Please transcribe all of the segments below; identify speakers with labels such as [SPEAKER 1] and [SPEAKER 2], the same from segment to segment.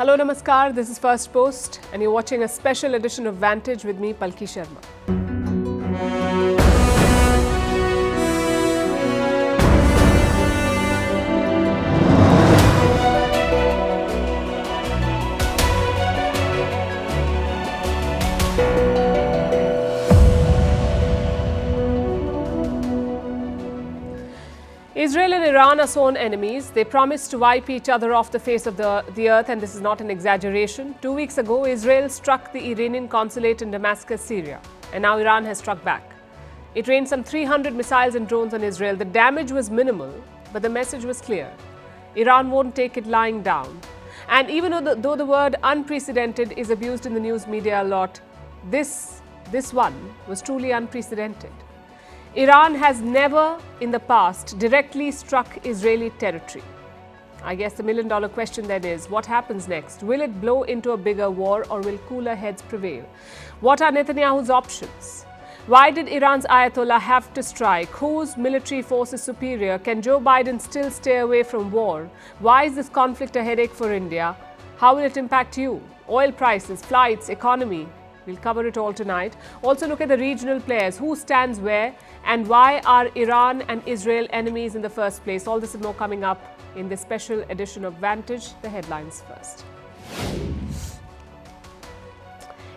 [SPEAKER 1] Hello, Namaskar. This is Firstpost, and you're watching a special edition of Vantage with me, Palki Sharma. Israel and Iran are sworn enemies. They promised to wipe each other off the face of the earth, and this is not an exaggeration. 2 weeks ago, Israel struck the Iranian consulate in Damascus, Syria, and now Iran has struck back. It rained some 300 missiles and drones on Israel. The damage was minimal, but the message was clear. Iran won't take it lying down. And even though the word unprecedented is abused in the news media a lot, this one was truly unprecedented. Iran has never in the past directly struck Israeli territory. I guess the million-dollar question then is, what happens next? Will it blow into a bigger war, or will cooler heads prevail? What are Netanyahu's options? Why did Iran's Ayatollah have to strike? Whose military force is superior? Can Joe Biden still stay away from war? Why is this conflict a headache for India? How will it impact you? Oil prices, flights, economy. We'll cover it all tonight. Also look at the regional players, who stands where, and why are Iran and Israel enemies in the first place. All this and more coming up in this special edition of Vantage. The headlines first.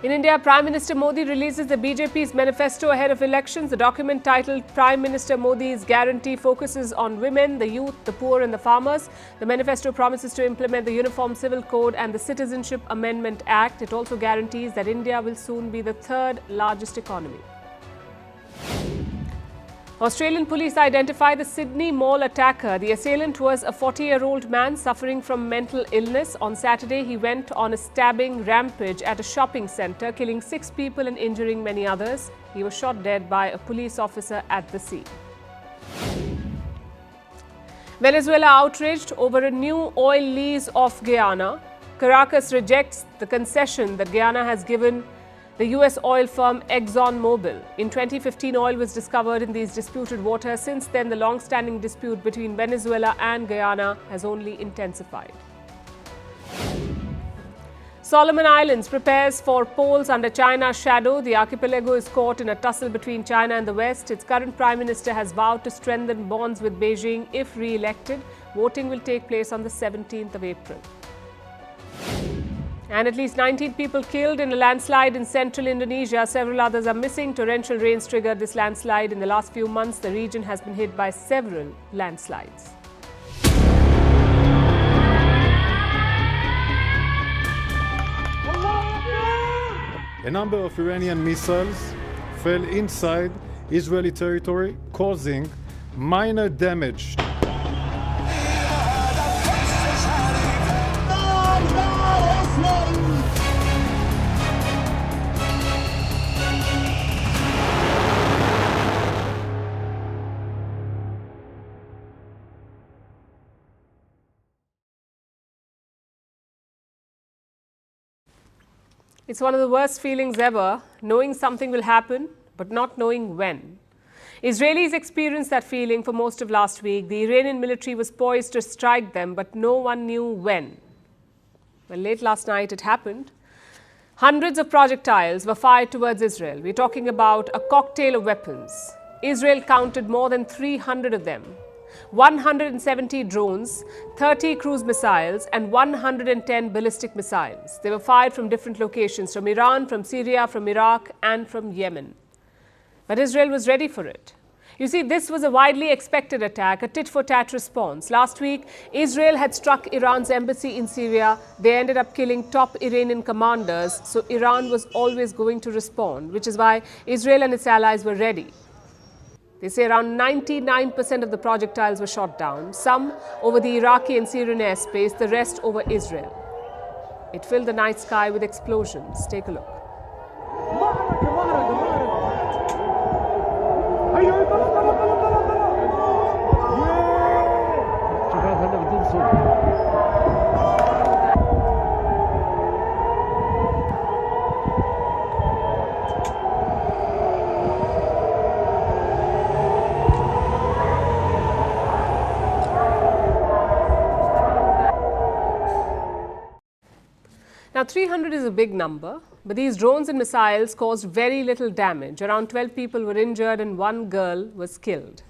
[SPEAKER 1] In India, Prime Minister Modi releases the BJP's manifesto ahead of elections. The document, titled Prime Minister Modi's Guarantee, focuses on women, the youth, the poor and the farmers. The manifesto promises to implement the Uniform Civil Code and the Citizenship Amendment Act. It also guarantees that India will soon be the third largest economy. Australian police identify the Sydney Mall attacker. The assailant was a 40-year-old man suffering from mental illness. On Saturday, he went on a stabbing rampage at a shopping centre, killing 6 people and injuring many others. He was shot dead by a police officer at the scene. Venezuela outraged over a new oil lease off Guyana. Caracas rejects the concession that Guyana has given the US oil firm ExxonMobil. In 2015, oil was discovered in these disputed waters. Since then, the long-standing dispute between Venezuela and Guyana has only intensified. Solomon Islands prepares for polls under China's shadow. The archipelago is caught in a tussle between China and the West. Its current Prime Minister has vowed to strengthen bonds with Beijing if re-elected. Voting will take place on the 17th of April. And at least 19 people killed in a landslide in central Indonesia. Several others are missing. Torrential rains triggered this landslide. In the last few months, the region has been hit by several landslides.
[SPEAKER 2] A number of Iranian missiles fell inside Israeli territory, causing minor damage.
[SPEAKER 1] It's one of the worst feelings ever, knowing something will happen, but not knowing when. Israelis experienced that feeling for most of last week. The Iranian military was poised to strike them, but no one knew when. Well, late last night it happened. Hundreds of projectiles were fired towards Israel. We're talking about a cocktail of weapons. Israel counted more than 300 of them. 170 drones, 30 cruise missiles and 110 ballistic missiles. They were fired from different locations, from Iran, from Syria, from Iraq and from Yemen. But Israel was ready for it. You see, this was a widely expected attack, a tit-for-tat response. Last week, Israel had struck Iran's embassy in Syria. They ended up killing top Iranian commanders, so Iran was always going to respond, which is why Israel and its allies were ready. They say around 99% of the projectiles were shot down, some over the Iraqi and Syrian airspace, the rest over Israel. It filled the night sky with explosions. Take a look. Now, 300 is a big number, but these drones and missiles caused very little damage. Around 12 people were injured and one girl was killed.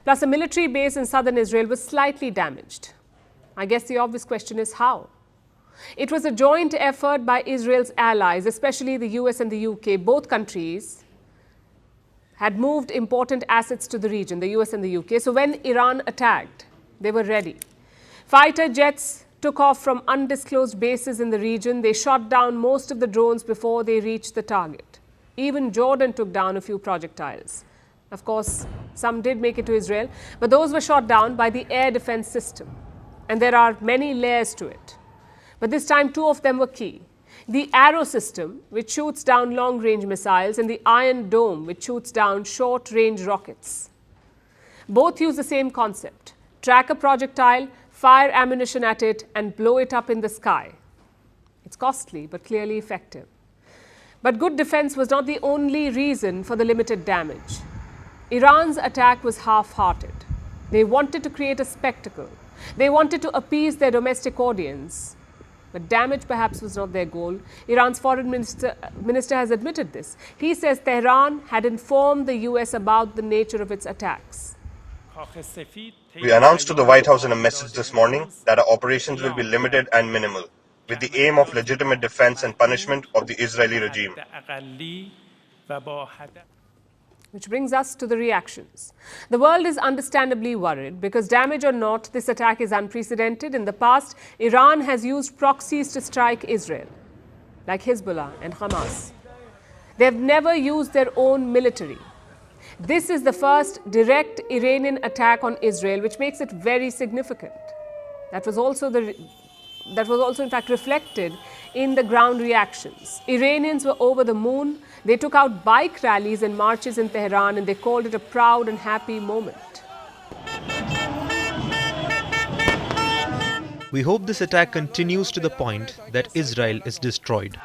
[SPEAKER 1] Plus, a military base in southern Israel was slightly damaged. I guess the obvious question is how? It was a joint effort by Israel's allies, especially the US and the UK. Both countries had moved important assets to the region, the US and the UK. So when Iran attacked, they were ready. Fighter jets took off from undisclosed bases in the region. They shot down most of the drones before they reached the target. Even Jordan took down a few projectiles. Of course, some did make it to Israel, but those were shot down by the air defense system. And there are many layers to it. But this time, two of them were key. The Arrow system, which shoots down long-range missiles, and the Iron Dome, which shoots down short-range rockets. Both use the same concept: track a projectile, fire ammunition at it, and blow it up in the sky. It's costly, but clearly effective. But good defense was not the only reason for the limited damage. Iran's attack was half-hearted. They wanted to create a spectacle. They wanted to appease their domestic audience. But damage perhaps was not their goal. Iran's foreign minister has admitted this. He says Tehran had informed the US about the nature of its attacks.
[SPEAKER 3] We announced to the White House in a message this morning that our operations will be limited and minimal, with the aim of legitimate defense and punishment of the Israeli regime.
[SPEAKER 1] Which brings us to the reactions. The world is understandably worried because, damage or not, this attack is unprecedented. In the past, Iran has used proxies to strike Israel, like Hezbollah and Hamas. They have never used their own military. This is the first direct Iranian attack on Israel, which makes it very significant. That was also in fact reflected in the ground reactions. Iranians were over the moon. They took out bike rallies and marches in Tehran, and they called it a proud and happy moment.
[SPEAKER 4] We hope this attack continues to the point that Israel is destroyed.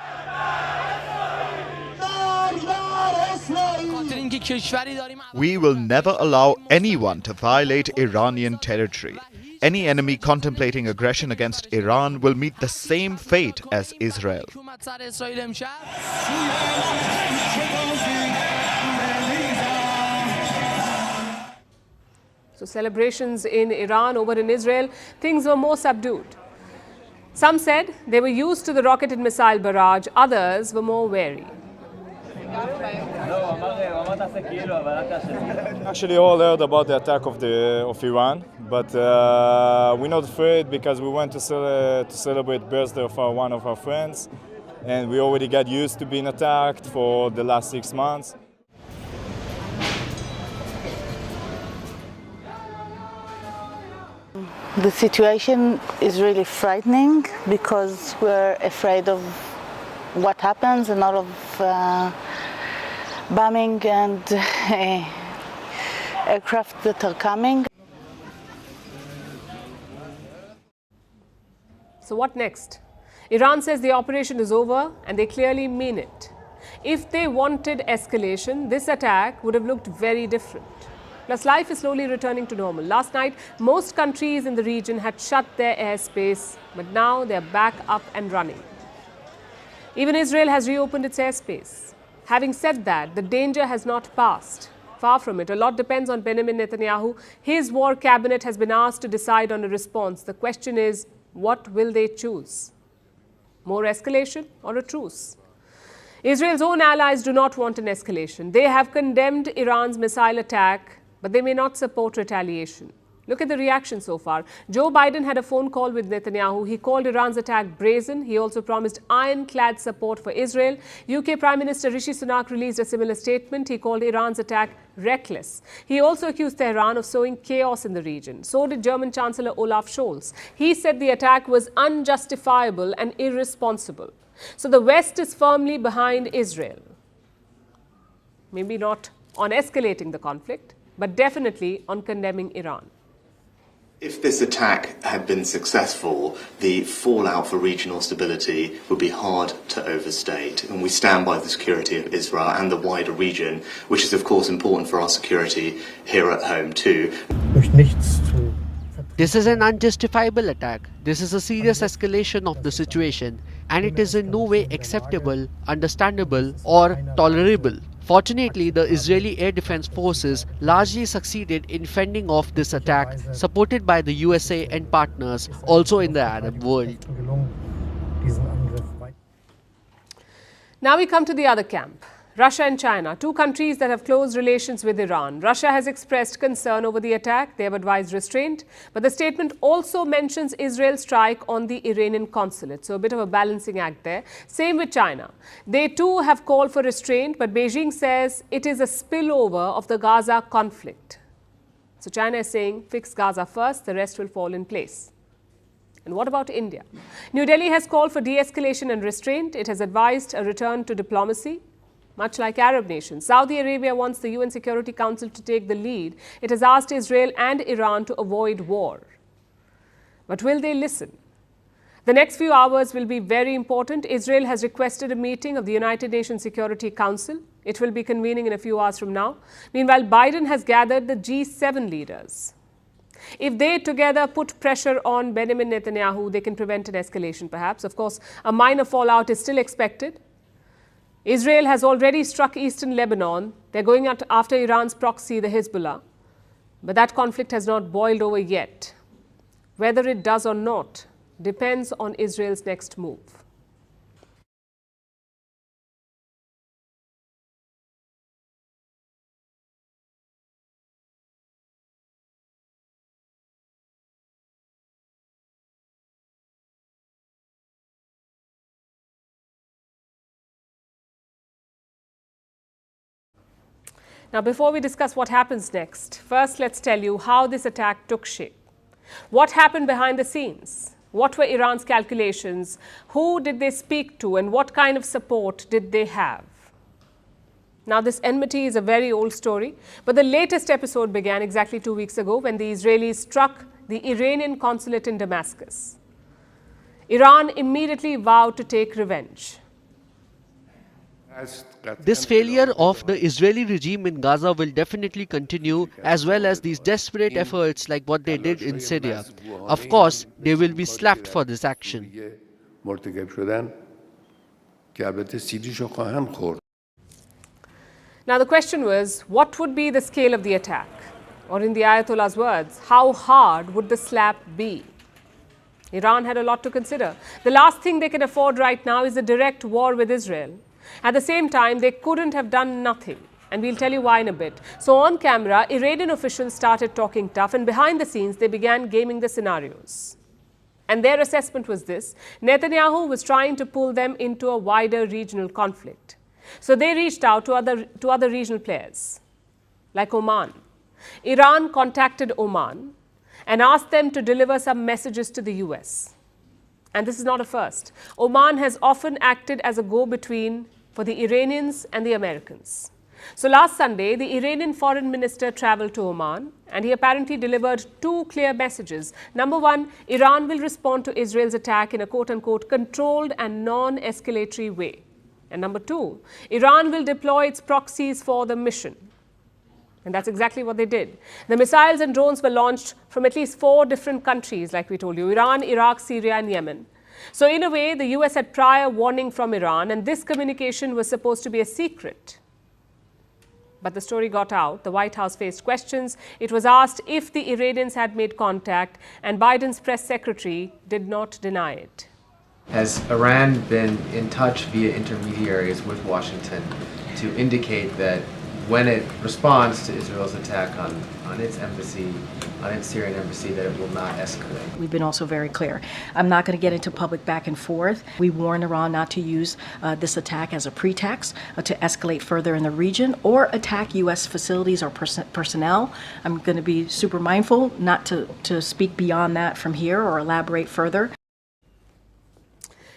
[SPEAKER 5] We will never allow anyone to violate Iranian territory. Any enemy contemplating aggression against Iran will meet the same fate as Israel.
[SPEAKER 1] So celebrations in Iran, over in Israel, things were more subdued. Some said they were used to the rocket and missile barrage. Others were more wary.
[SPEAKER 6] Actually, all heard about the attack of Iran, but we're not afraid because we went to celebrate birthday of one of our friends, and we already got used to being attacked for the last 6 months.
[SPEAKER 7] The situation is really frightening because we're afraid of what happens and all of bombing and aircraft that are coming.
[SPEAKER 1] So what next? Iran says the operation is over, and they clearly mean it. If they wanted escalation, this attack would have looked very different. Plus, life is slowly returning to normal. Last night, most countries in the region had shut their airspace, but now they're back up and running. Even Israel has reopened its airspace. Having said that, the danger has not passed. Far from it. A lot depends on Benjamin Netanyahu. His war cabinet has been asked to decide on a response. The question is, what will they choose? More escalation or a truce? Israel's own allies do not want an escalation. They have condemned Iran's missile attack, but they may not support retaliation. Look at the reaction so far. Joe Biden had a phone call with Netanyahu. He called Iran's attack brazen. He also promised ironclad support for Israel. UK Prime Minister Rishi Sunak released a similar statement. He called Iran's attack reckless. He also accused Tehran of sowing chaos in the region. So did German Chancellor Olaf Scholz. He said the attack was unjustifiable and irresponsible. So the West is firmly behind Israel. Maybe not on escalating the conflict, but definitely on condemning Iran.
[SPEAKER 8] If this attack had been successful, the fallout for regional stability would be hard to overstate. And we stand by the security of Israel and the wider region, which is of course important for our security here at home too.
[SPEAKER 9] This is an unjustifiable attack. This is a serious escalation of the situation. and it is in no way acceptable, understandable or tolerable. Fortunately, the Israeli Air Defense Forces largely succeeded in fending off this attack, supported by the USA and partners also in the Arab world.
[SPEAKER 1] Now we come to the other camp. Russia and China, two countries that have close relations with Iran. Russia has expressed concern over the attack. They have advised restraint. But the statement also mentions Israel's strike on the Iranian consulate. So a bit of a balancing act there. Same with China. They too have called for restraint, but Beijing says it is a spillover of the Gaza conflict. So China is saying, fix Gaza first, the rest will fall in place. And what about India? New Delhi has called for de-escalation and restraint. It has advised a return to diplomacy. Much like Arab nations, Saudi Arabia wants the UN Security Council to take the lead. It has asked Israel and Iran to avoid war. But will they listen? The next few hours will be very important. Israel has requested a meeting of the United Nations Security Council. It will be convening in a few hours from now. Meanwhile, Biden has gathered the G7 leaders. If they together put pressure on Benjamin Netanyahu, they can prevent an escalation perhaps. Of course, a minor fallout is still expected. Israel has already struck eastern Lebanon. They're going after Iran's proxy, the Hezbollah. But that conflict has not boiled over yet. Whether it does or not depends on Israel's next move. Now, before we discuss what happens next, first let's tell you how this attack took shape. What happened behind the scenes? What were Iran's calculations? Who did they speak to and what kind of support did they have? Now, this enmity is a very old story, but the latest episode began exactly 2 weeks ago when the Israelis struck the Iranian consulate in Damascus. Iran immediately vowed to take revenge.
[SPEAKER 9] This failure of the Israeli regime in Gaza will definitely continue, as well as these desperate efforts like what they did in Syria. Of course, they will be slapped for this action.
[SPEAKER 1] Now, the question was, what would be the scale of the attack? Or in the Ayatollah's words, how hard would the slap be? Iran had a lot to consider. The last thing they can afford right now is a direct war with Israel. At the same time, they couldn't have done nothing. And we'll tell you why in a bit. So on camera, Iranian officials started talking tough, and behind the scenes, they began gaming the scenarios. And their assessment was this: Netanyahu was trying to pull them into a wider regional conflict. So they reached out to other regional players, like Oman. Iran contacted Oman and asked them to deliver some messages to the US. And this is not a first. Oman has often acted as a go-between for the Iranians and the Americans. So last Sunday, the Iranian foreign minister traveled to Oman, and he apparently delivered two clear messages. Number one, Iran will respond to Israel's attack in a quote-unquote controlled and non-escalatory way. And number two, Iran will deploy its proxies for the mission. And that's exactly what they did. The missiles and drones were launched from at least 4 different countries, like we told you: Iran, Iraq, Syria, and Yemen. So in a way, the US had prior warning from Iran, and this communication was supposed to be a secret. But the story got out. The White House faced questions. It was asked if the Iranians had made contact, and Biden's press secretary did not deny it.
[SPEAKER 10] Has Iran been in touch via intermediaries with Washington to indicate that when it responds to Israel's attack on its embassy, on its Syrian embassy, that it will not escalate?
[SPEAKER 11] We've been also very clear. I'm not going to get into public back and forth. We warn Iran not to use this attack as a pretext to escalate further in the region or attack U.S. facilities or personnel. I'm going to be super mindful not to speak beyond that from here or elaborate further.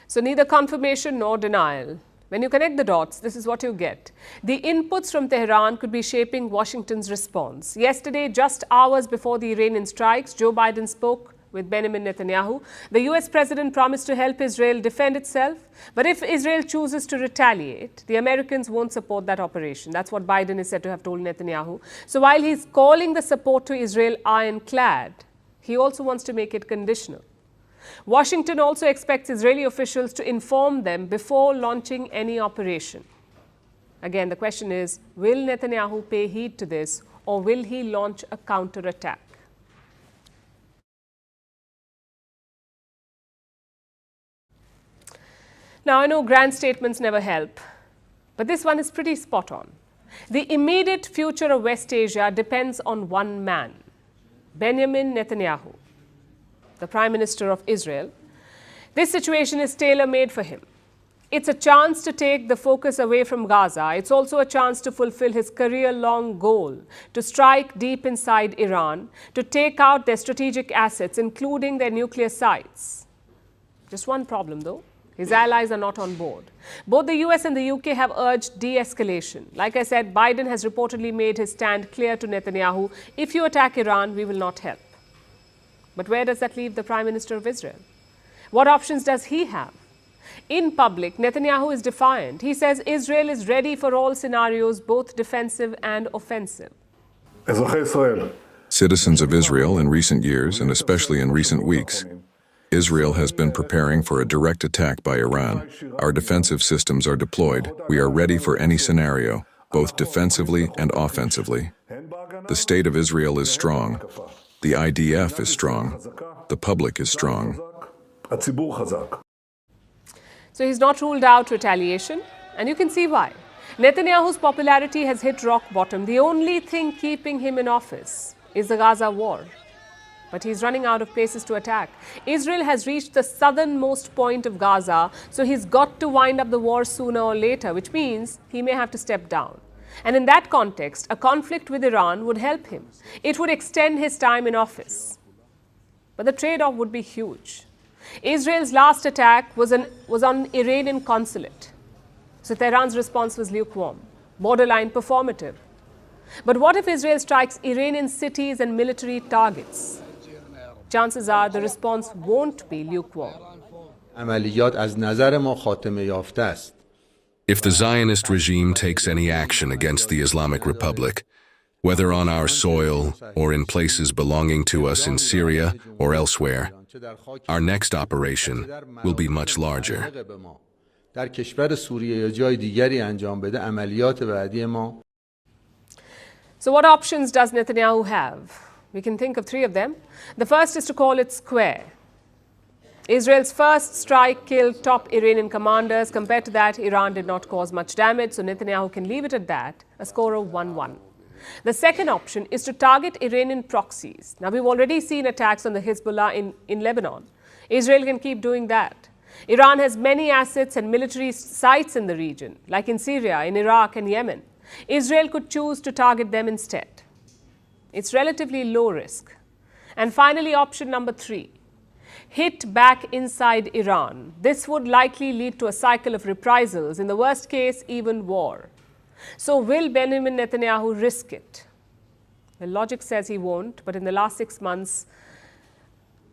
[SPEAKER 1] So neither confirmation nor denial. When you connect the dots, this is what you get. The inputs from Tehran could be shaping Washington's response. Yesterday, just hours before the Iranian strikes, Joe Biden spoke with Benjamin Netanyahu. The US president promised to help Israel defend itself. But if Israel chooses to retaliate, the Americans won't support that operation. That's what Biden is said to have told Netanyahu. So while he's calling the support to Israel ironclad, he also wants to make it conditional. Washington also expects Israeli officials to inform them before launching any operation. Again, the question is, will Netanyahu pay heed to this, or will he launch a counterattack? Now, I know grand statements never help, but this one is pretty spot on. The immediate future of West Asia depends on one man, Benjamin Netanyahu, the Prime Minister of Israel. This situation is tailor-made for him. It's a chance to take the focus away from Gaza. It's also a chance to fulfill his career-long goal to strike deep inside Iran, to take out their strategic assets, including their nuclear sites. Just one problem, though. His allies are not on board. Both the US and the UK have urged de-escalation. Like I said, Biden has reportedly made his stand clear to Netanyahu: if you attack Iran, we will not help. But where does that leave the Prime Minister of Israel? What options does he have? In public, Netanyahu is defiant. He says Israel is ready for all scenarios, both defensive and offensive.
[SPEAKER 12] Citizens of Israel in recent years, and especially in recent weeks, Israel has been preparing for a direct attack by Iran. Our defensive systems are deployed. We are ready for any scenario, both defensively and offensively. The state of Israel is strong. The IDF is strong. The public is strong.
[SPEAKER 1] So he's not ruled out retaliation, and you can see why. Netanyahu's popularity has hit rock bottom. The only thing keeping him in office is the Gaza war. But he's running out of places to attack. Israel has reached the southernmost point of Gaza, so he's got to wind up the war sooner or later, which means he may have to step down. And in that context, a conflict with Iran would help him. It would extend his time in office. But the trade-off would be huge. Israel's last attack was on Iranian consulate. So Tehran's response was lukewarm, borderline performative. But what if Israel strikes Iranian cities and military targets? Chances are the response won't be lukewarm.
[SPEAKER 12] If the Zionist regime takes any action against the Islamic Republic, whether on our soil or in places belonging to us in Syria or elsewhere, our next operation will be much larger.
[SPEAKER 1] So what options does Netanyahu have? We can think of three of them. The first is to call it square. Israel's first strike killed top Iranian commanders. Compared to that, Iran did not cause much damage, so Netanyahu can leave it at that, a score of 1-1. The second option is to target Iranian proxies. Now, we've already seen attacks on the Hezbollah in Lebanon. Israel can keep doing that. Iran has many assets and military sites in the region, like in Syria, in Iraq and Yemen. Israel could choose to target them instead. It's relatively low risk. And finally, option number 3, hit back inside Iran. This would likely lead to a cycle of reprisals, in the worst case, even war. So will Benjamin Netanyahu risk it? Well, logic says he won't, but in the last 6 months,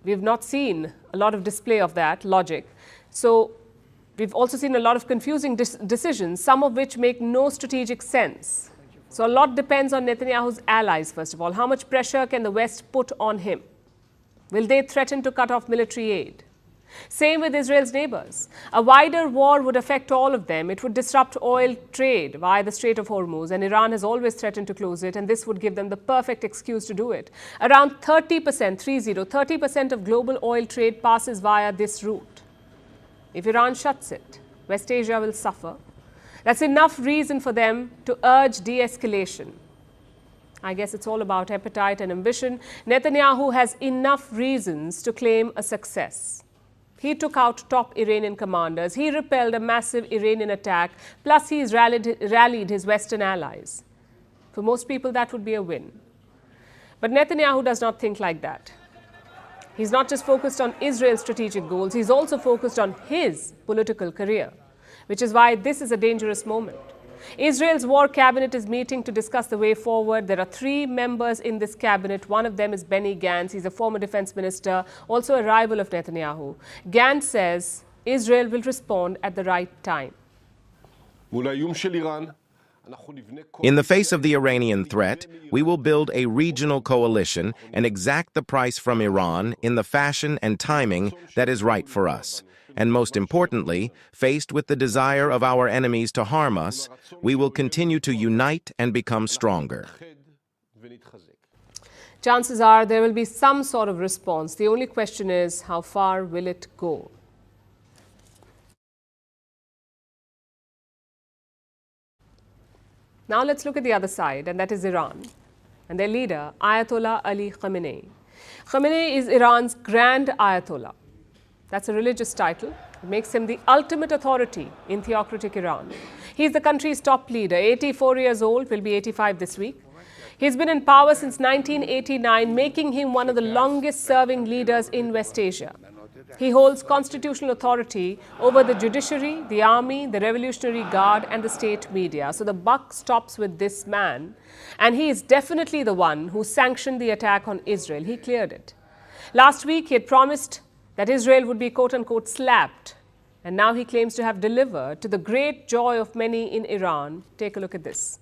[SPEAKER 1] we've not seen a lot of display of that logic. So we've also seen a lot of confusing decisions, some of which make no strategic sense. So a lot depends on Netanyahu's allies, first of all. How much pressure can the West put on him? Will they threaten to cut off military aid? Same with Israel's neighbors. A wider war would affect all of them. It would disrupt oil trade via the Strait of Hormuz, and Iran has always threatened to close it, and this would give them the perfect excuse to do it. Around 30% of global oil trade passes via this route. If Iran shuts it, West Asia will suffer. That's enough reason for them to urge de-escalation. I guess it's all about appetite and ambition. Netanyahu has enough reasons to claim a success. He took out top Iranian commanders. He repelled a massive Iranian attack. Plus, he's rallied his Western allies. For most people, that would be a win. But Netanyahu does not think like that. He's not just focused on Israel's strategic goals. He's also focused on his political career, which is why this is a dangerous moment. Israel's war cabinet is meeting to discuss the way forward. There are 3 members in this cabinet. One of them is Benny Gantz. He's a former defense minister, also a rival of Netanyahu. Gantz says Israel will respond at the right time.
[SPEAKER 13] In the face of the Iranian threat, we will build a regional coalition and exact the price from Iran in the fashion and timing that is right for us. And most importantly, faced with the desire of our enemies to harm us, we will continue to unite and become stronger.
[SPEAKER 1] Chances are there will be some sort of response. The only question is, how far will it go? Now let's look at the other side, and that is Iran and their leader, Ayatollah Ali Khamenei. Khamenei is Iran's Grand Ayatollah. That's a religious title. It makes him the ultimate authority in theocratic Iran. He's the country's top leader, 84 years old, will be 85 this week. He's been in power since 1989, making him one of the longest-serving leaders in West Asia. He holds constitutional authority over the judiciary, the army, the Revolutionary Guard, and the state media. So the buck stops with this man, and he is definitely the one who sanctioned the attack on Israel. He cleared it. Last week, he had promised that Israel would be quote-unquote slapped, and now he claims to have delivered to the great joy of many in Iran. Take a look at this.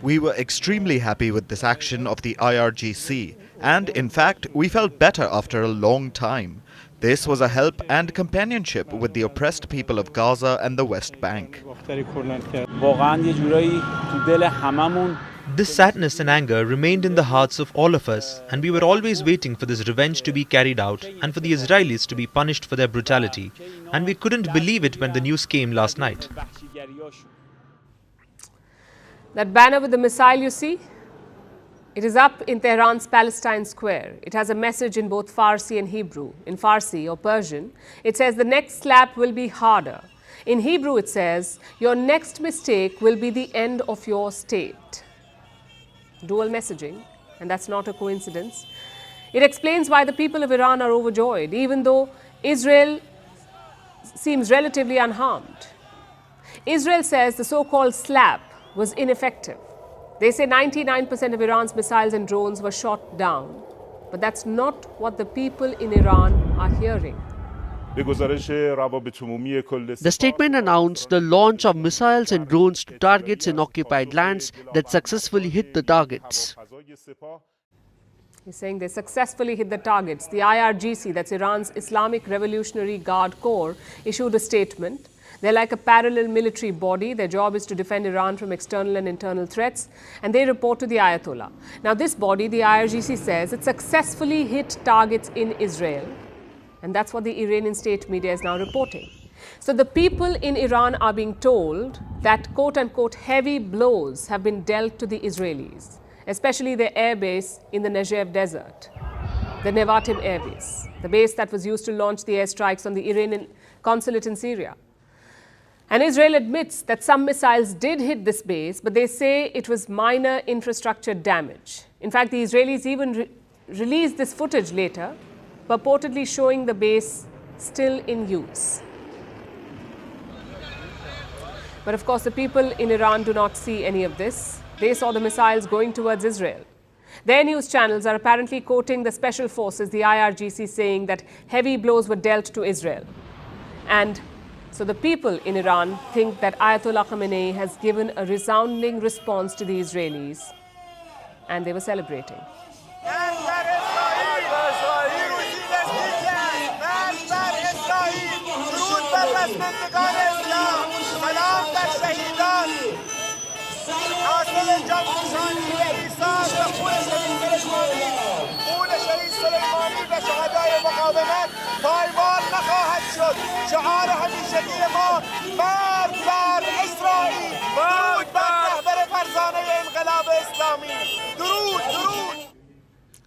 [SPEAKER 5] We were extremely happy with this action of the IRGC, and in fact, we felt better after a long time. This was a help and companionship with the oppressed people of Gaza and the West Bank.
[SPEAKER 4] This sadness and anger remained in the hearts of all of us, and we were always waiting for this revenge to be carried out and for the Israelis to be punished for their brutality. And we couldn't believe it when the news came last night.
[SPEAKER 1] That banner with the missile you see, it is up in Tehran's Palestine Square. It has a message in both Farsi and Hebrew. In Farsi or Persian, it says the next slap will be harder. In Hebrew, it says your next mistake will be the end of your state. Dual messaging, and that's not a coincidence. It explains why the people of Iran are overjoyed, even though Israel seems relatively unharmed. Israel says the so-called slap was ineffective. They say 99% of Iran's missiles and drones were shot down. But that's not what the people in Iran are hearing.
[SPEAKER 9] The statement announced the launch of missiles and drones to targets in occupied lands that successfully hit the targets.
[SPEAKER 1] He's saying they successfully hit the targets. The IRGC, that's Iran's Islamic Revolutionary Guard Corps, issued a statement. They're like a parallel military body. Their job is to defend Iran from external and internal threats, and they report to the Ayatollah. Now, this body, the IRGC, says it successfully hit targets in Israel, and that's what the Iranian state media is now reporting. So the people in Iran are being told that, quote-unquote, heavy blows have been dealt to the Israelis, especially their air base in the Negev desert, the Nevatim air base, the base that was used to launch the airstrikes on the Iranian consulate in Syria. And Israel admits that some missiles did hit this base, but they say it was minor infrastructure damage. In fact, the Israelis even released this footage later, purportedly showing the base still in use. But of course, the people in Iran do not see any of this. They saw the missiles going towards Israel. Their news channels are apparently quoting the special forces, the IRGC, saying that heavy blows were dealt to Israel. And so the people in Iran think that Ayatollah Khamenei has given a resounding response to the Israelis, and they were celebrating.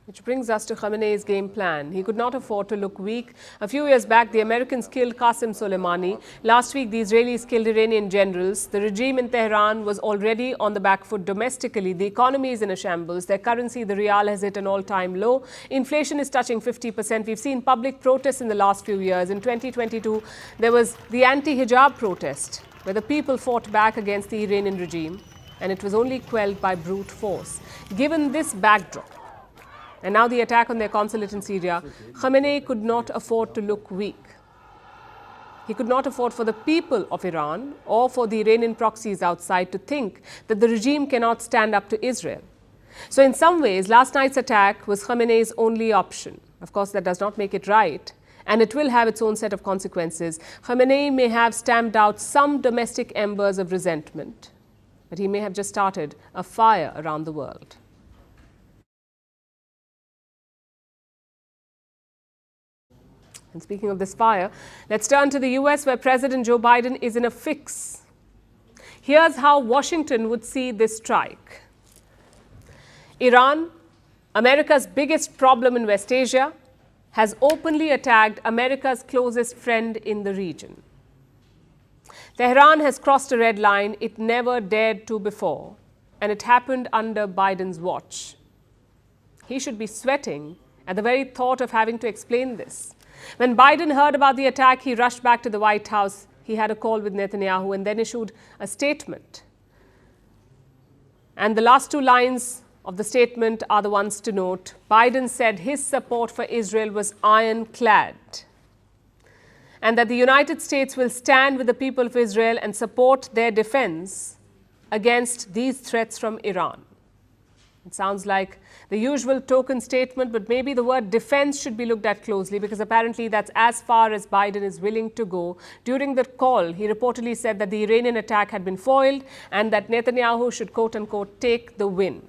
[SPEAKER 1] Which brings us to Khamenei's game plan. He could not afford to look weak. A few years back, the Americans killed Qasem Soleimani. Last week, the Israelis killed Iranian generals. The regime in Tehran was already on the back foot domestically. The economy is in a shambles. Their currency, the rial, has hit an all-time low. Inflation is touching 50%. We've seen public protests in the last few years. In 2022, there was the anti-hijab protest, where the people fought back against the Iranian regime, and it was only quelled by brute force. Given this backdrop, and now the attack on their consulate in Syria, Khamenei could not afford to look weak. He could not afford for the people of Iran or for the Iranian proxies outside to think that the regime cannot stand up to Israel. So in some ways, last night's attack was Khamenei's only option. Of course, that does not make it right, and it will have its own set of consequences. Khamenei may have stamped out some domestic embers of resentment, but he may have just started a fire around the world. And speaking of this fire, let's turn to the US, where President Joe Biden is in a fix. Here's how Washington would see this strike. Iran, America's biggest problem in West Asia, has openly attacked America's closest friend in the region. Tehran has crossed a red line it never dared to before, and it happened under Biden's watch. He should be sweating at the very thought of having to explain this. When Biden heard about the attack, he rushed back to the White House. He had a call with Netanyahu and then issued a statement. And the last two lines of the statement are the ones to note. Biden said his support for Israel was ironclad, and that the United States will stand with the people of Israel and support their defense against these threats from Iran. It sounds like the usual token statement, but maybe the word defense should be looked at closely, because apparently that's as far as Biden is willing to go. During the call, he reportedly said that the Iranian attack had been foiled and that Netanyahu should, quote-unquote, take the win.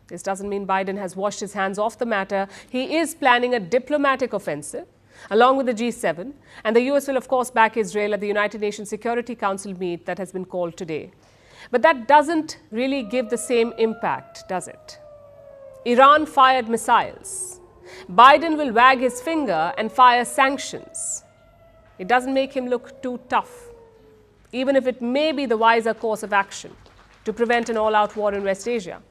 [SPEAKER 1] This doesn't mean Biden has washed his hands off the matter. He is planning a diplomatic offensive along with the G7, and the US will, of course, back Israel at the United Nations Security Council meet that has been called today. But that doesn't really give the same impact, does it? Iran fired missiles. Biden will wag his finger and fire sanctions. It doesn't make him look too tough, even if it may be the wiser course of action to prevent an all-out war in West Asia.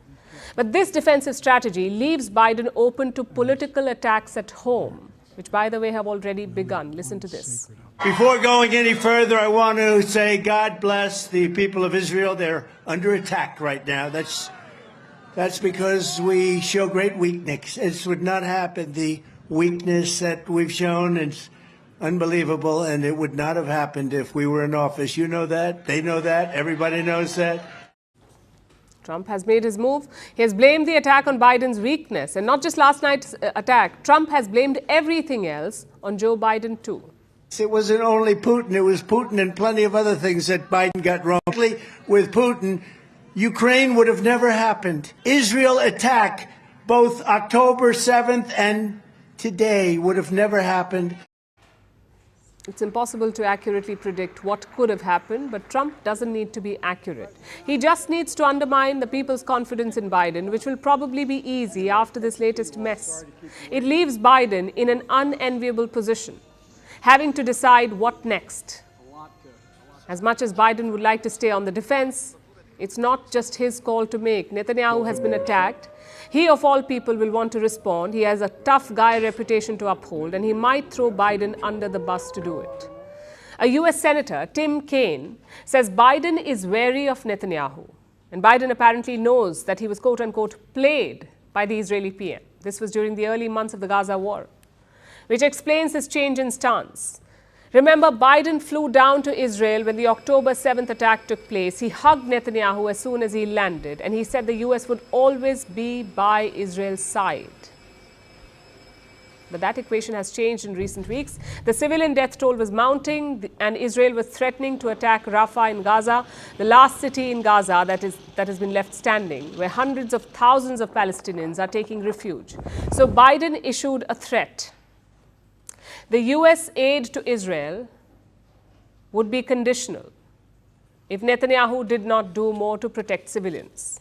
[SPEAKER 1] But this defensive strategy leaves Biden open to political attacks at home, which, by the way, have already begun. Listen to this.
[SPEAKER 14] Before going any further, I want to say God bless the people of Israel. They're under attack right now. That's because we show great weakness. This would not happen. The weakness that we've shown is unbelievable, and it would not have happened if we were in office. You know that. They know that. Everybody knows that.
[SPEAKER 1] Trump has made his move. He has blamed the attack on Biden's weakness. And not just last night's attack. Trump has blamed everything else on Joe Biden, too.
[SPEAKER 14] It wasn't only Putin. It was Putin and plenty of other things that Biden got wrong. With Putin, Ukraine would have never happened. Israel attack, both October 7th and today, would have never happened.
[SPEAKER 1] It's impossible to accurately predict what could have happened, but Trump doesn't need to be accurate. He just needs to undermine the people's confidence in Biden, which will probably be easy after this latest mess. It leaves Biden in an unenviable position, having to decide what next. As much as Biden would like to stay on the defense, it's not just his call to make. Netanyahu has been attacked. He, of all people, will want to respond. He has a tough guy reputation to uphold, and he might throw Biden under the bus to do it. A US Senator, Tim Kaine, says Biden is wary of Netanyahu. And Biden apparently knows that he was, quote-unquote, played by the Israeli PM. This was during the early months of the Gaza war, which explains his change in stance. Remember, Biden flew down to Israel when the October 7th attack took place. He hugged Netanyahu as soon as he landed, and he said the US would always be by Israel's side. But that equation has changed in recent weeks. The civilian death toll was mounting, and Israel was threatening to attack Rafah in Gaza, the last city in Gaza that has been left standing, where hundreds of thousands of Palestinians are taking refuge. So Biden issued a threat. The US aid to Israel would be conditional if Netanyahu did not do more to protect civilians.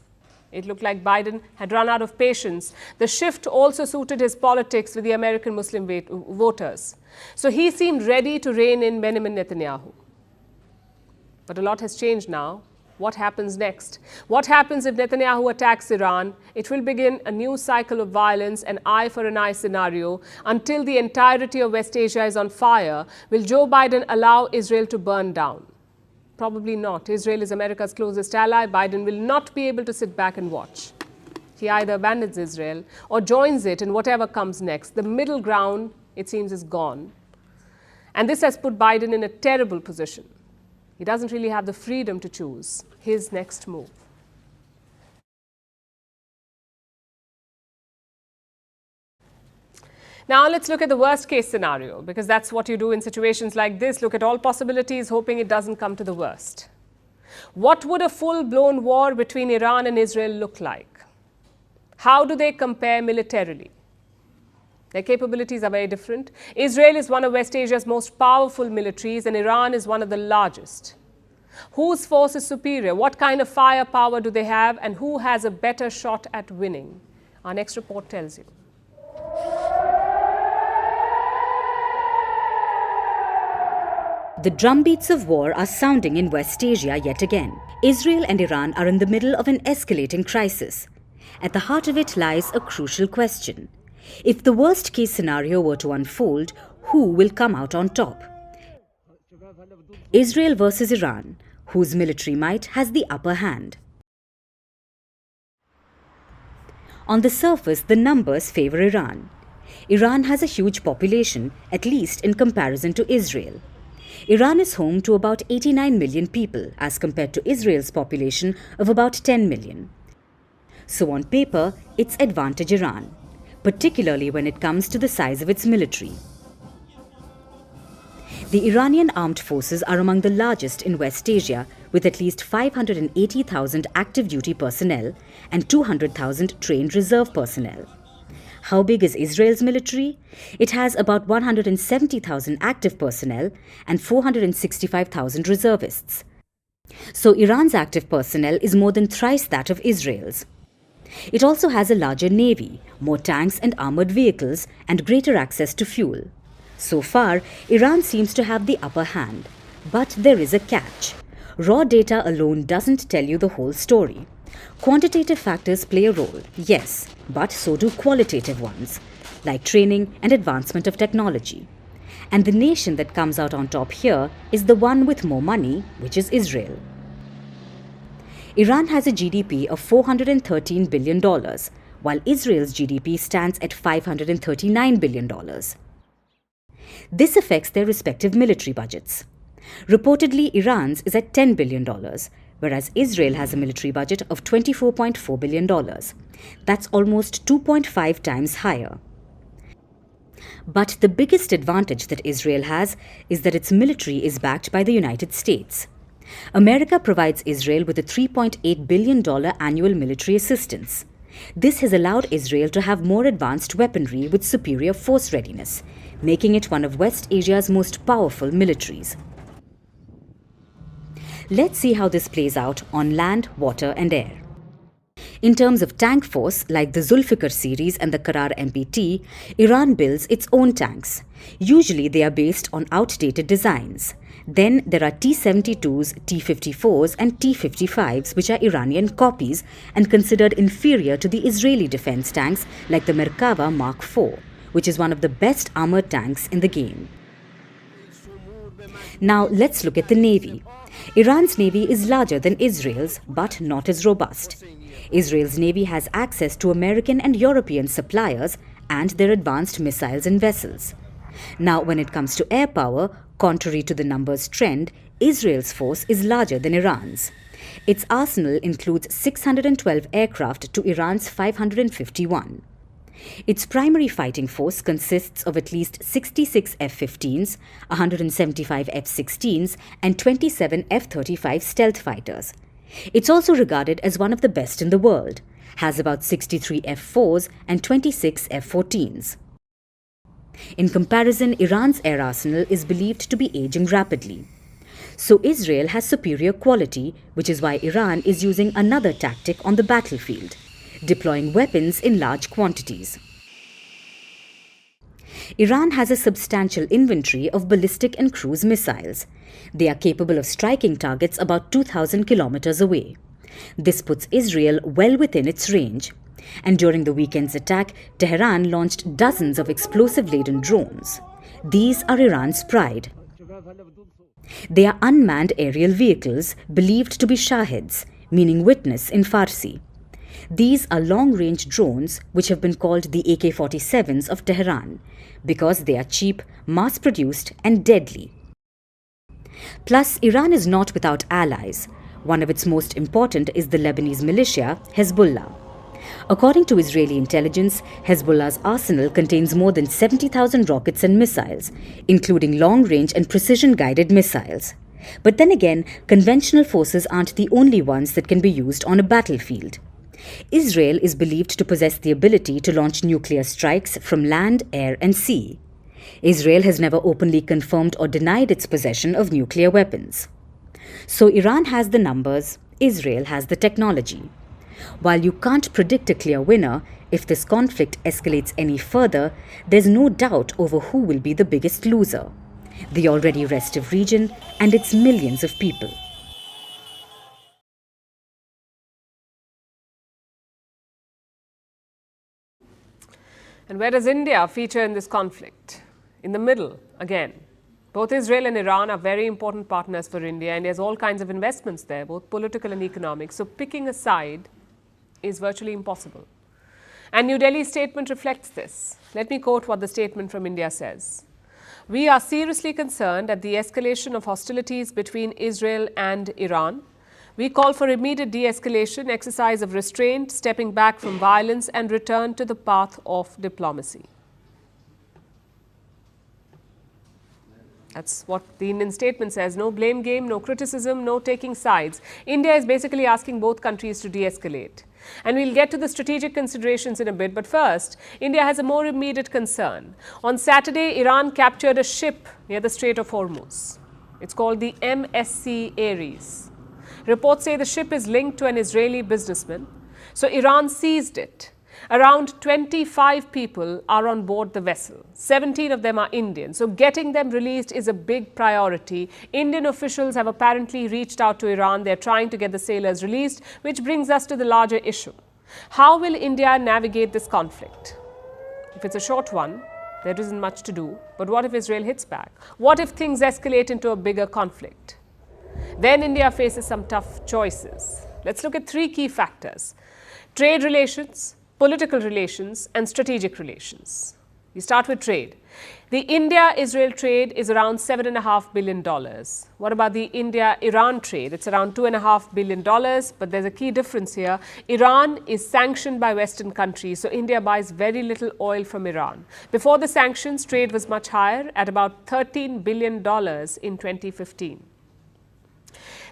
[SPEAKER 1] It looked like Biden had run out of patience. The shift also suited his politics with the American Muslim voters. So he seemed ready to rein in Benjamin Netanyahu. But a lot has changed now. What happens next? What happens if Netanyahu attacks Iran? It will begin a new cycle of violence, an eye for an eye scenario. Until the entirety of West Asia is on fire, will Joe Biden allow Israel to burn down? Probably not. Israel is America's closest ally. Biden will not be able to sit back and watch. He either abandons Israel or joins it in whatever comes next. The middle ground, it seems, is gone. And this has put Biden in a terrible position. He doesn't really have the freedom to choose his next move. Now let's look at the worst case scenario, because that's what you do in situations like this. Look at all possibilities, hoping it doesn't come to the worst. What would a full-blown war between Iran and Israel look like? How do they compare militarily? Their capabilities are very different. Israel is one of West Asia's most powerful militaries, and Iran is one of the largest. Whose force is superior? What kind of firepower do they have? And who has a better shot at winning? Our next report tells you.
[SPEAKER 15] The drumbeats of war are sounding in West Asia yet again. Israel and Iran are in the middle of an escalating crisis. At the heart of it lies a crucial question. If the worst-case scenario were to unfold, who will come out on top? Israel versus Iran, whose military might has the upper hand. On the surface, the numbers favor Iran. Iran has a huge population, at least in comparison to Israel. Iran is home to about 89 million people, as compared to Israel's population of about 10 million. So on paper, it's advantage Iran, particularly when it comes to the size of its military. The Iranian armed forces are among the largest in West Asia, with at least 580,000 active-duty personnel and 200,000 trained reserve personnel. How big is Israel's military? It has about 170,000 active personnel and 465,000 reservists. So Iran's active personnel is more than thrice that of Israel's. It also has a larger navy, more tanks and armored vehicles, and greater access to fuel. So far, Iran seems to have the upper hand. But there is a catch. Raw data alone doesn't tell you the whole story. Quantitative factors play a role, yes, but so do qualitative ones, like training and advancement of technology. And the nation that comes out on top here is the one with more money, which is Israel. Iran has a GDP of $413 billion, while Israel's GDP stands at $539 billion. This affects their respective military budgets. Reportedly, Iran's is at $10 billion, whereas Israel has a military budget of $24.4 billion. That's almost 2.5 times higher. But the biggest advantage that Israel has is that its military is backed by the United States. America provides Israel with a $3.8 billion annual military assistance. This has allowed Israel to have more advanced weaponry with superior force readiness, making it one of West Asia's most powerful militaries. Let's see how this plays out on land, water and air. In terms of tank force, like the Zulfikar series and the Karar MPT, Iran builds its own tanks. Usually they are based on outdated designs. Then there are T-72s, T-54s and T-55s, which are Iranian copies and considered inferior to the Israeli defense tanks like the Merkava Mark IV, which is one of the best armored tanks in the game. Now let's look at the Navy. Iran's Navy is larger than Israel's, but not as robust. Israel's Navy has access to American and European suppliers and their advanced missiles and vessels. Now, when it comes to air power, contrary to the numbers trend, Israel's force is larger than Iran's. Its arsenal includes 612 aircraft to Iran's 551. Its primary fighting force consists of at least 66 F-15s, 175 F-16s and 27 F-35 stealth fighters. It's also regarded as one of the best in the world, has about 63 F-4s and 26 F-14s. In comparison, Iran's air arsenal is believed to be aging rapidly. So Israel has superior quality, which is why Iran is using another tactic on the battlefield, deploying weapons in large quantities. Iran has a substantial inventory of ballistic and cruise missiles. They are capable of striking targets about 2,000 kilometers away. This puts Israel well within its range. And during the weekend's attack, Tehran launched dozens of explosive-laden drones. These are Iran's pride. They are unmanned aerial vehicles believed to be Shahids, meaning witness in Farsi. These are long-range drones which have been called the AK-47s of Tehran because they are cheap, mass-produced and deadly. Plus, Iran is not without allies. One of its most important is the Lebanese militia, Hezbollah. According to Israeli intelligence, Hezbollah's arsenal contains more than 70,000 rockets and missiles, including long-range and precision-guided missiles. But then again, conventional forces aren't the only ones that can be used on a battlefield. Israel is believed to possess the ability to launch nuclear strikes from land, air and sea. Israel has never openly confirmed or denied its possession of nuclear weapons. So Iran has the numbers, Israel has the technology. While you can't predict a clear winner, if this conflict escalates any further, there's no doubt over who will be the biggest loser: the already restive region and its millions of people.
[SPEAKER 1] And where does India feature in this conflict? In the middle, again. Both Israel and Iran are very important partners for India, and there's all kinds of investments there, both political and economic. So picking a side is virtually impossible. And New Delhi's statement reflects this. Let me quote what the statement from India says. "We are seriously concerned at the escalation of hostilities between Israel and Iran. We call for immediate de-escalation, exercise of restraint, stepping back from violence and return to the path of diplomacy." That's what the Indian statement says. No blame game, no criticism, no taking sides. India is basically asking both countries to de-escalate. And we'll get to the strategic considerations in a bit. But first, India has a more immediate concern. On Saturday, Iran captured a ship near the Strait of Hormuz. It's called the MSC Ares. Reports say the ship is linked to an Israeli businessman. So Iran seized it. Around 25 people are on board the vessel. 17 of them are Indian. So getting them released is a big priority. Indian officials have apparently reached out to Iran. They're trying to get the sailors released, which brings us to the larger issue. How will India navigate this conflict? If it's a short one, there isn't much to do. But what if Israel hits back? What if things escalate into a bigger conflict? Then India faces some tough choices. Let's look at three key factors: trade relations, political relations and strategic relations. We start with trade. The India-Israel trade is around $7.5 billion. What about the India-Iran trade? It's around $2.5 billion, but there's a key difference here. Iran is sanctioned by Western countries, so India buys very little oil from Iran. Before the sanctions, trade was much higher at about $13 billion in 2015.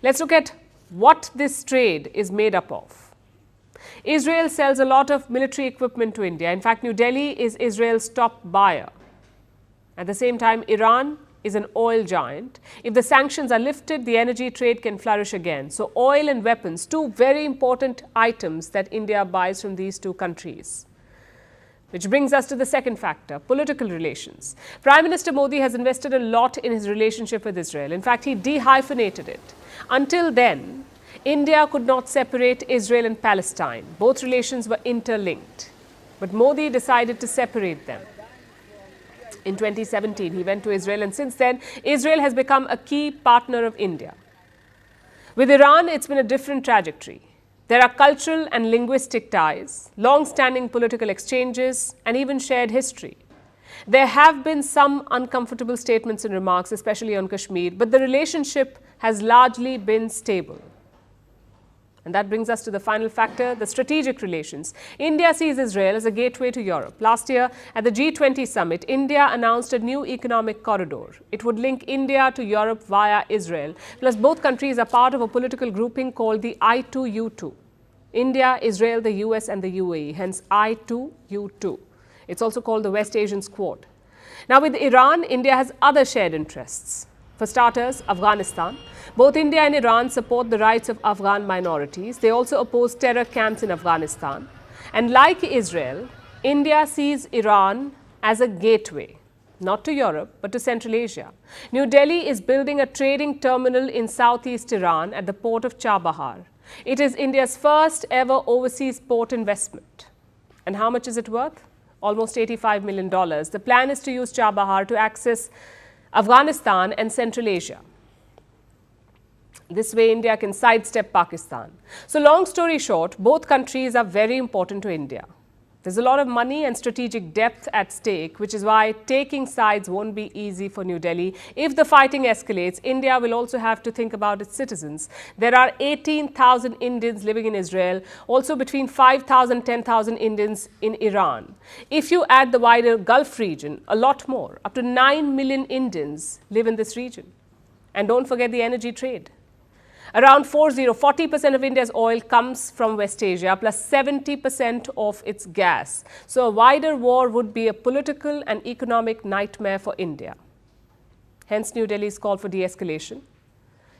[SPEAKER 1] Let's look at what this trade is made up of. Israel sells a lot of military equipment to India. In fact, New Delhi is Israel's top buyer. At the same time, Iran is an oil giant. If the sanctions are lifted, the energy trade can flourish again. So oil and weapons, two very important items that India buys from these two countries. Which brings us to the second factor, political relations. Prime Minister Modi has invested a lot in his relationship with Israel. In fact, he dehyphenated it. Until then, India could not separate Israel and Palestine. Both relations were interlinked. But Modi decided to separate them. In 2017, he went to Israel, and since then, Israel has become a key partner of India. With Iran, it's been a different trajectory. There are cultural and linguistic ties, long-standing political exchanges, and even shared history. There have been some uncomfortable statements and remarks, especially on Kashmir, but the relationship has largely been stable. And that brings us to the final factor, the strategic relations. India sees Israel as a gateway to Europe. Last year, at the G20 summit, India announced a new economic corridor. It would link India to Europe via Israel. Plus, both countries are part of a political grouping called the I2U2. India, Israel, the US and the UAE, hence I2U2. It's also called the West Asian Squad. Now, with Iran, India has other shared interests. For starters, Afghanistan. Both India and Iran support the rights of Afghan minorities. They also oppose terror camps in Afghanistan. And like Israel, India sees Iran as a gateway, not to Europe, but to Central Asia. New Delhi is building a trading terminal in southeast Iran at the port of Chabahar. It is India's first ever overseas port investment. And how much is it worth? Almost $85 million. The plan is to use Chabahar to access Afghanistan and Central Asia. This way, India can sidestep Pakistan. So long story short, both countries are very important to India. There's a lot of money and strategic depth at stake, which is why taking sides won't be easy for New Delhi. If the fighting escalates, India will also have to think about its citizens. There are 18,000 Indians living in Israel, also between 5,000 and 10,000 Indians in Iran. If you add the wider Gulf region, a lot more, up to 9 million Indians live in this region. And don't forget the energy trade. Around 40% of India's oil comes from West Asia, plus 70% of its gas. So a wider war would be a political and economic nightmare for India. Hence New Delhi's call for de-escalation.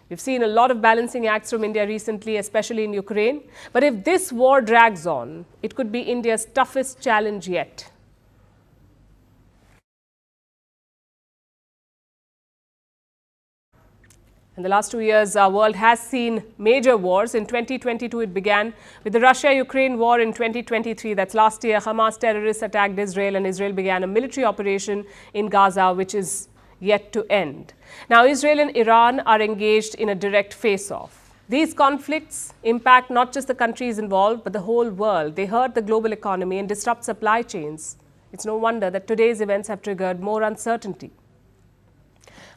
[SPEAKER 1] We've seen a lot of balancing acts from India recently, especially in Ukraine. But if this war drags on, it could be India's toughest challenge yet. In the last 2 years, our world has seen major wars. In 2022, it began with the Russia-Ukraine war. In 2023, that's last year, Hamas terrorists attacked Israel and Israel began a military operation in Gaza, which is yet to end. Now, Israel and Iran are engaged in a direct face-off. These conflicts impact not just the countries involved, but the whole world. They hurt the global economy and disrupt supply chains. It's no wonder that today's events have triggered more uncertainty.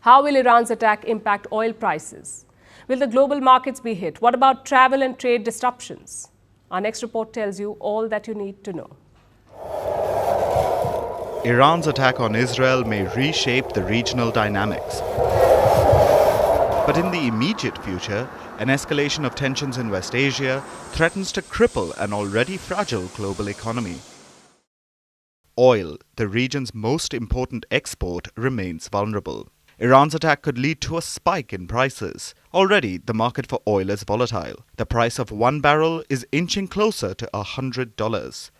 [SPEAKER 1] How will Iran's attack impact oil prices? Will the global markets be hit? What about travel and trade disruptions? Our next report tells you all that you need to know.
[SPEAKER 5] Iran's attack on Israel may reshape the regional dynamics. But in the immediate future, an escalation of tensions in West Asia threatens to cripple an already fragile global economy. Oil, the region's most important export, remains vulnerable. Iran's attack could lead to a spike in prices. Already, the market for oil is volatile. The price of one barrel is inching closer to $100.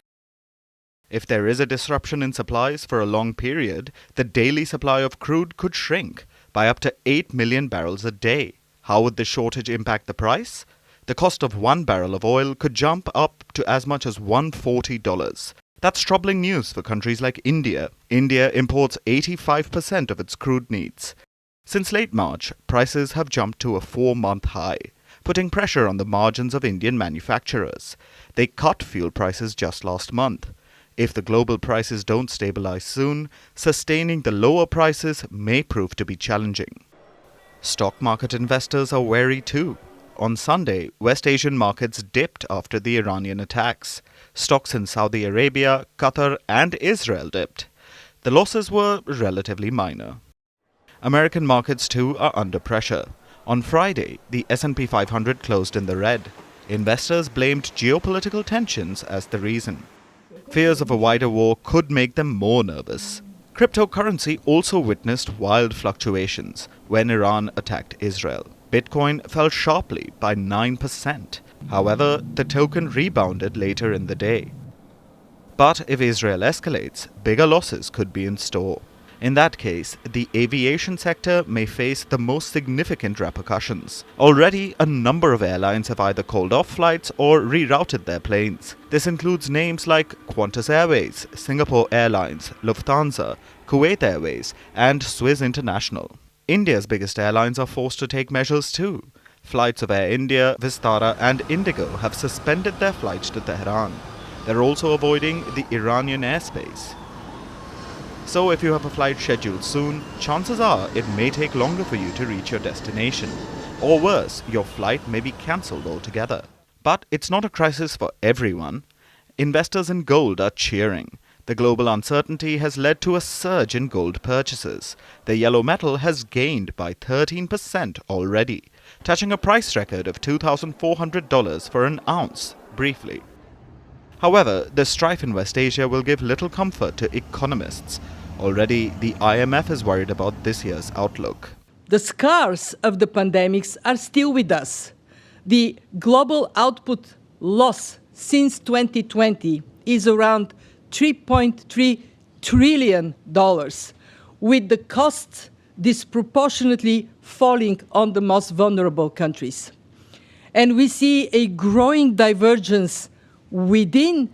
[SPEAKER 5] If there is a disruption in supplies for a long period, the daily supply of crude could shrink by up to 8 million barrels a day. How would the shortage impact the price? The cost of one barrel of oil could jump up to as much as $140. That's troubling news for countries like India. India imports 85% of its crude needs. Since late March, prices have jumped to a 4-month high, putting pressure on the margins of Indian manufacturers. They cut fuel prices just last month. If the global prices don't stabilize soon, sustaining the lower prices may prove to be challenging. Stock market investors are wary too. On Sunday, West Asian markets dipped after the Iranian attacks. Stocks in Saudi Arabia, Qatar and Israel dipped. The losses were relatively minor. American markets too are under pressure. On Friday, the S&P 500 closed in the red. Investors blamed geopolitical tensions as the reason. Fears of a wider war could make them more nervous. Cryptocurrency also witnessed wild fluctuations when Iran attacked Israel. Bitcoin fell sharply by 9%. However, the token rebounded later in the day. But if Israel escalates, bigger losses could be in store. In that case, the aviation sector may face the most significant repercussions. Already, a number of airlines have either called off flights or rerouted their planes. This includes names like Qantas Airways, Singapore Airlines, Lufthansa, Kuwait Airways, and Swiss International. India's biggest airlines are forced to take measures too. Flights of Air India, Vistara and Indigo have suspended their flights to Tehran. They're also avoiding the Iranian airspace. So if you have a flight scheduled soon, chances are it may take longer for you to reach your destination. Or worse, your flight may be cancelled altogether. But it's not a crisis for everyone. Investors in gold are cheering. The global uncertainty has led to a surge in gold purchases. The yellow metal has gained by 13% already, touching a price record of $2,400 for an ounce, briefly. However, the strife in West Asia will give little comfort to economists. Already, the IMF is worried about this year's outlook.
[SPEAKER 16] The scars of the pandemics are still with us. The global output loss since 2020 is around $3.3 trillion, with the costs disproportionately falling on the most vulnerable countries. And we see a growing divergence within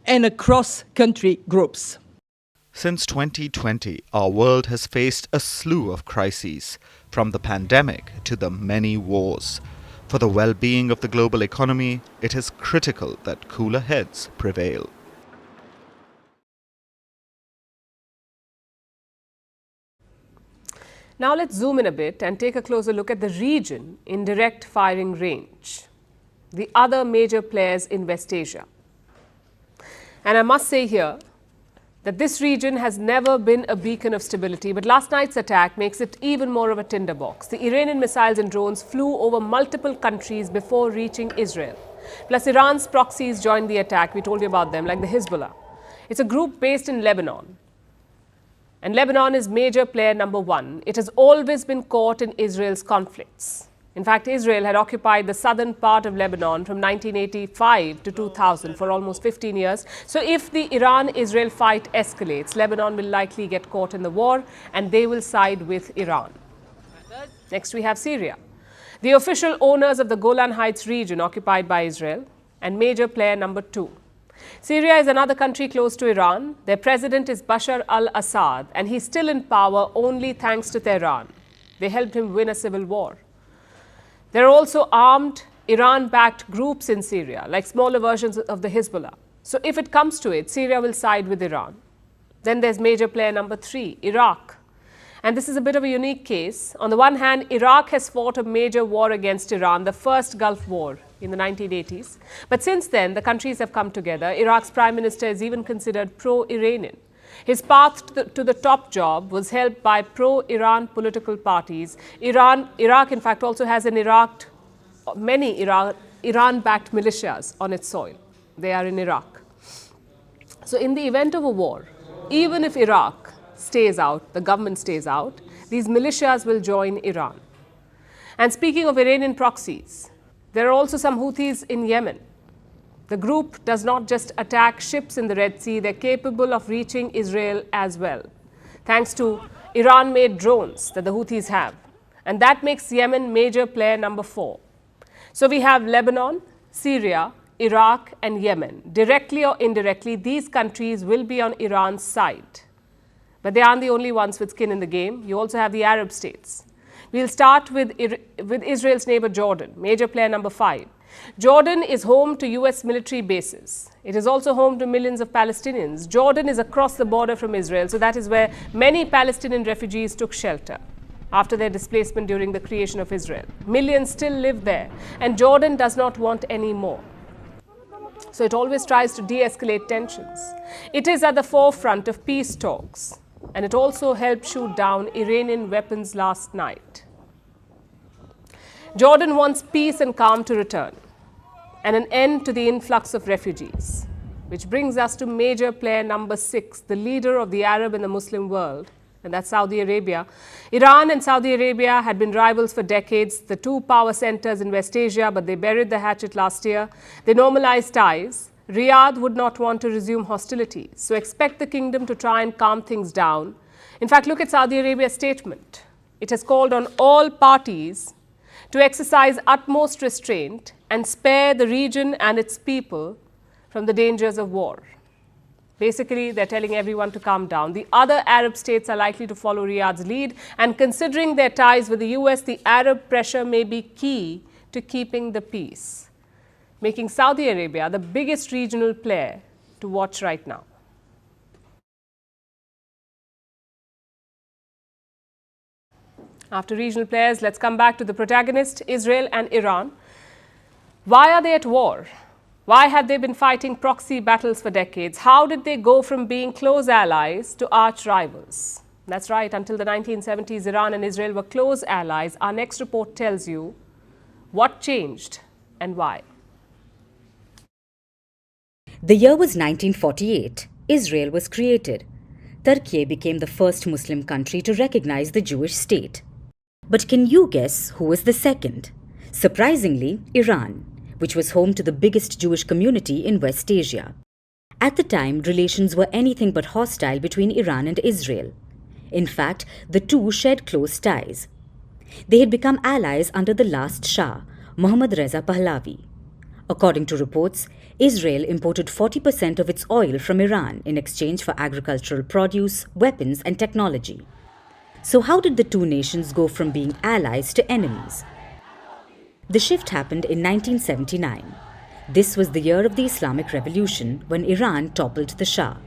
[SPEAKER 16] and across country groups.
[SPEAKER 5] Since 2020, our world has faced a slew of crises, from the pandemic to the many wars. For the well-being of the global economy, it is critical that cooler heads prevail.
[SPEAKER 1] Now let's zoom in a bit and take a closer look at the region in direct firing range, the other major players in West Asia. And I must say here that this region has never been a beacon of stability, but last night's attack makes it even more of a tinderbox. The Iranian missiles and drones flew over multiple countries before reaching Israel. Plus, Iran's proxies joined the attack. We told you about them, like the Hezbollah. It's a group based in Lebanon. And Lebanon is major player number one. It has always been caught in Israel's conflicts. In fact, Israel had occupied the southern part of Lebanon from 1985 to 2000 for almost 15 years. So if the Iran-Israel fight escalates, Lebanon will likely get caught in the war and they will side with Iran. Next, we have Syria, the official owners of the Golan Heights region occupied by Israel, and major player number two. Syria is another country close to Iran. Their president is Bashar al-Assad, and he's still in power only thanks to Tehran. They helped him win a civil war. There are also armed Iran-backed groups in Syria, like smaller versions of the Hezbollah. So if it comes to it, Syria will side with Iran. Then there's major player number three, Iraq. And this is a bit of a unique case. On the one hand, Iraq has fought a major war against Iran, the first Gulf War in the 1980s. But since then, the countries have come together. Iraq's prime minister is even considered pro-Iranian. His path to the top job was helped by pro-Iran political parties. Iraq, in fact, also has many Iran-backed militias on its soil. They are in Iraq. So in the event of a war, even if Iraq stays out, the government stays out, these militias will join Iran. And speaking of Iranian proxies, there are also some Houthis in Yemen. The group does not just attack ships in the Red Sea, they're capable of reaching Israel as well, thanks to Iran-made drones that the Houthis have. And that makes Yemen major player number four. So we have Lebanon, Syria, Iraq, and Yemen. Directly or indirectly, these countries will be on Iran's side. But they aren't the only ones with skin in the game. You also have the Arab states. We'll start with Israel's neighbor Jordan, major player number five. Jordan is home to US military bases. It is also home to millions of Palestinians. Jordan is across the border from Israel, so that is where many Palestinian refugees took shelter after their displacement during the creation of Israel. Millions still live there, and Jordan does not want any more. So it always tries to de-escalate tensions. It is at the forefront of peace talks, and it also helped shoot down Iranian weapons last night. Jordan wants peace and calm to return, and an end to the influx of refugees. Which brings us to major player number six, the leader of the Arab and the Muslim world, and that's Saudi Arabia. Iran and Saudi Arabia had been rivals for decades, the two power centers in West Asia, but they buried the hatchet last year. They normalized ties. Riyadh would not want to resume hostilities, so expect the kingdom to try and calm things down. In fact, look at Saudi Arabia's statement. It has called on all parties to exercise utmost restraint and spare the region and its people from the dangers of war. Basically, they're telling everyone to calm down. The other Arab states are likely to follow Riyadh's lead, and considering their ties with the US, the Arab pressure may be key to keeping the peace, making Saudi Arabia the biggest regional player to watch right now. After regional players, let's come back to the protagonist, Israel and Iran. Why are they at war? Why have they been fighting proxy battles for decades? How did they go from being close allies to arch rivals? That's right, until the 1970s, Iran and Israel were close allies. Our next report tells you what changed and why.
[SPEAKER 15] The year was 1948. Israel was created. Turkey became the first Muslim country to recognize the Jewish state. But can you guess who was the second? Surprisingly, Iran, which was home to the biggest Jewish community in West Asia. At the time, relations were anything but hostile between Iran and Israel. In fact, the two shared close ties. They had become allies under the last Shah, Mohammad Reza Pahlavi. According to reports, Israel imported 40% of its oil from Iran in exchange for agricultural produce, weapons, and technology. So how did the two nations go from being allies to enemies? The shift happened in 1979. This was the year of the Islamic Revolution when Iran toppled the Shah.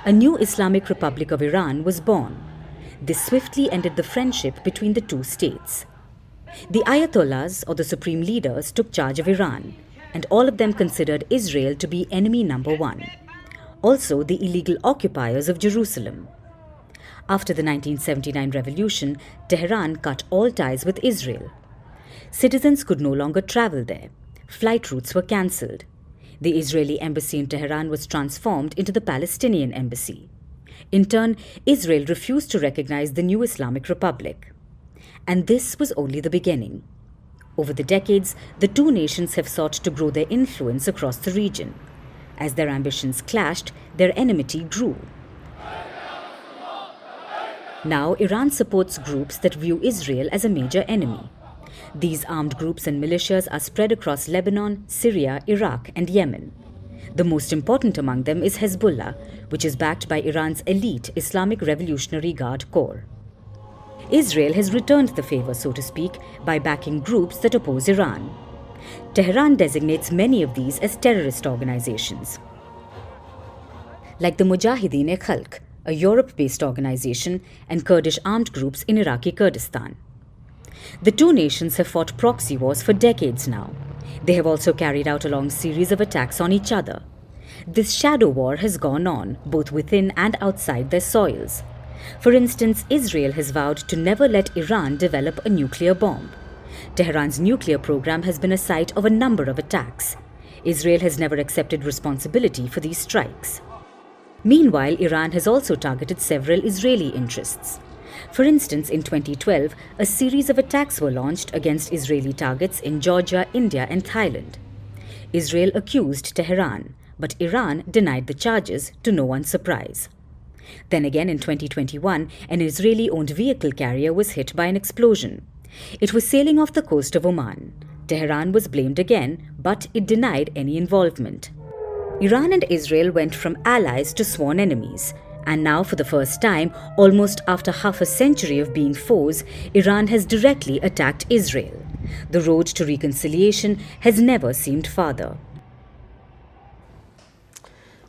[SPEAKER 15] A new Islamic Republic of Iran was born. This swiftly ended the friendship between the two states. The Ayatollahs, or the supreme leaders, took charge of Iran, and all of them considered Israel to be enemy number one. Also, the illegal occupiers of Jerusalem. After the 1979 revolution, Tehran cut all ties with Israel. Citizens could no longer travel there. Flight routes were cancelled. The Israeli embassy in Tehran was transformed into the Palestinian embassy. In turn, Israel refused to recognize the new Islamic Republic. And this was only the beginning. Over the decades, the two nations have sought to grow their influence across the region. As their ambitions clashed, their enmity grew. Now, Iran supports groups that view Israel as a major enemy. These armed groups and militias are spread across Lebanon, Syria, Iraq, and Yemen. The most important among them is Hezbollah, which is backed by Iran's elite Islamic Revolutionary Guard Corps. Israel has returned the favor, so to speak, by backing groups that oppose Iran. Tehran designates many of these as terrorist organizations. Like the Mujahideen-e-Khalq, a Europe-based organization, and Kurdish armed groups in Iraqi Kurdistan. The two nations have fought proxy wars for decades now. They have also carried out a long series of attacks on each other. This shadow war has gone on, both within and outside their soils. For instance, Israel has vowed to never let Iran develop a nuclear bomb. Tehran's nuclear program has been a site of a number of attacks. Israel has never accepted responsibility for these strikes. Meanwhile, Iran has also targeted several Israeli interests. For instance, in 2012, a series of attacks were launched against Israeli targets in Georgia, India, and Thailand. Israel accused Tehran, but Iran denied the charges, to no one's surprise. Then again, in 2021, an Israeli-owned vehicle carrier was hit by an explosion. It was sailing off the coast of Oman. Tehran was blamed again, but it denied any involvement. Iran and Israel went from allies to sworn enemies. And now, for the first time, almost after half a century of being foes, Iran has directly attacked Israel. The road to reconciliation has never seemed farther.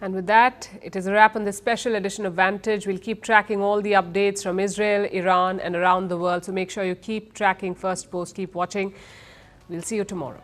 [SPEAKER 1] And with that, it is a wrap on this special edition of Vantage. We'll keep tracking all the updates from Israel, Iran, and around the world. So make sure you keep tracking Firstpost, keep watching. We'll see you tomorrow.